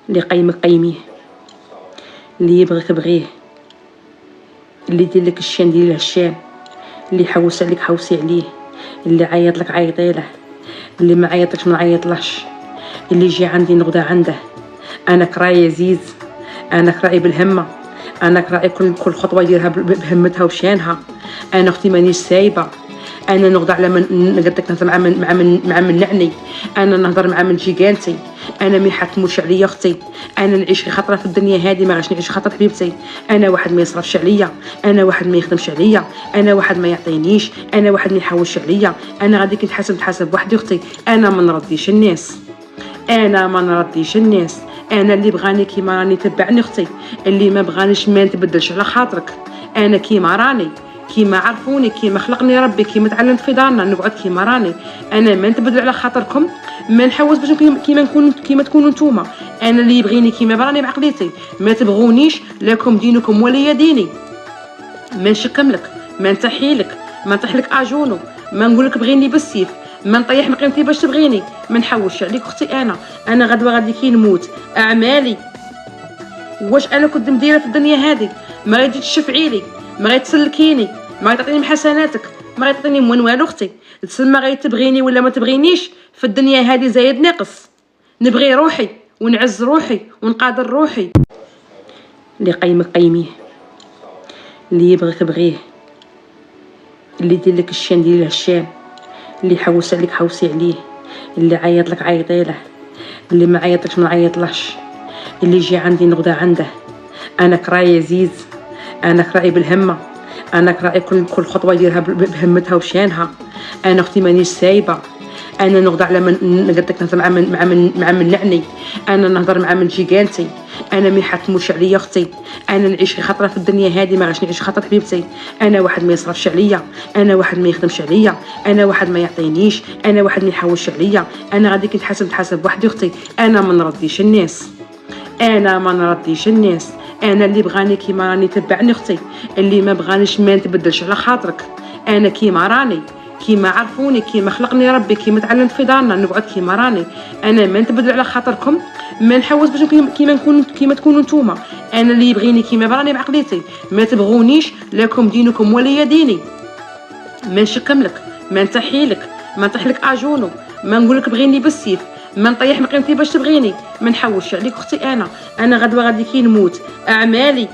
اللي قيمك قيميه، اللي يبغيك بغيه، اللي يدير لك الشام ديري له الشام، اللي يحوس عليك حوسي عليه، اللي عيط لك عيطي له، اللي ما عيطلكش ما نعيطلهش، اللي يجي عندي نغدا عنده. انا كراي عزيز، انا كراي بالهمه، انا كراي كل خطوه يديرها بهمتها وشانها. انا اختي مانيش سايبه، انا نغدا على من قدك نهضر مع من نعني، انا نهضر مع من جيجانتي، انا ما يحكموش عليا اختي، انا نعيش خطره في الدنيا هذه ما غاش نعيش خطره حبيبتي. انا واحد ما يصرفش عليا، انا واحد ما يخدمش عليا، انا واحد ما يعطينيش، انا واحد ما يحوش عليا، انا غادي نتحاسب بوحدي اختي. انا ما نرديش الناس، انا ما نرديش الناس، انا اللي بغاني كيما راني تبعني اختي، اللي ما بغانيش ما نتبدلش على خاطرك. انا كيما راني، كيما عرفوني، كيما خلقني ربي، كيما تعلمت في دارنا نقعد كيما راني. انا ما نتبدل على خاطركم، ما نحوس باش كيما تكونوا نتوما. انا اللي يبغيني كيما براني بعقليتي، ما تبغونيش لكم دينكم ولي ديني. ما نشكملك، ما نتحيلك، ما نطيحلك اجونو، ما نقولك بغيني بالسيف، ما نطيح مقيمتي باش تبغيني، ما نحوش عليك اختي. انا غدوه غادي كي نموت اعمالي واش انا كنت مديره في الدنيا هذه. ما غادي تشفعي لي، ما غادي تسلكيني، ما غادي تعطيني حسناتك، ما غادي تعطيني من والو اختي. تسمى غادي تبغيني ولا ما تبغينيش في الدنيا هذه زايد ناقص. نبغي روحي ونعز روحي ونقادر روحي. اللي قيمك قيميه، اللي يبغيك بغيه، اللي يدير لك الشام ديري له الشام، اللي يحوس عليك حوسي عليه، اللي عيط لك عيطي له، اللي ما عيطلكش ما نعيطلهش، اللي يجي عندي نغدا عنده. انا كراي عزيز، انا كراي بالهمه، انا كراي كل خطوه يديرها بهمتها وشانها. انا اختي مانيش سايبه، انا نغدا على من قدك نهضر مع من نعني، انا نهضر مع من جيجانتي، انا ما يحكموش عليا اختي. انا نعيش خطره في الدنيا هذه ما غاش نعيش خطره حبيبتي. انا واحد ما يصرفش عليا، انا واحد ما يخدمش عليا، انا واحد ما يعطينيش، انا واحد ما يحوش عليا، انا غادي نتحاسب بوحدي اختي. انا ما نرديش الناس، انا ما نرديش الناس، انا اللي بغاني كيما راني تبعني اختي، اللي ما بغانيش ما نتبدلش على خاطرك. انا كيما راني، كيما عرفوني، كيما خلقني ربي، كيما تعلمت في دارنا نقعد كيما راني. انا ما نتبدل على خاطركم، ما نحوس باش كيما تكونوا نتوما. انا اللي يبغيني كيما براني بعقليتي، ما تبغونيش لكم دينكم ولي ديني. ما نشكملك، ما نتحيلك، ما نطيحلك اجونو، ما نقولك بغيني بالسيف، ما نطيح مقيمتي باش تبغيني، ما نحوش عليك اختي. انا غدوه غادي كي نموت اعمالي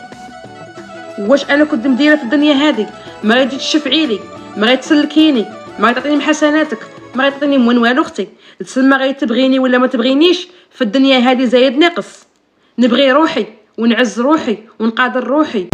واش انا كنت مديره في الدنيا هذه. ما غادي تشفعي لي، ما غادي تسلكيني، ما غادي تعطيني حسناتك، ما غادي تعطيني من والو اختي. تسمى غادي تبغيني ولا ما تبغينيش في الدنيا هذه زايد ناقص. نبغي روحي ونعز روحي ونقادر روحي.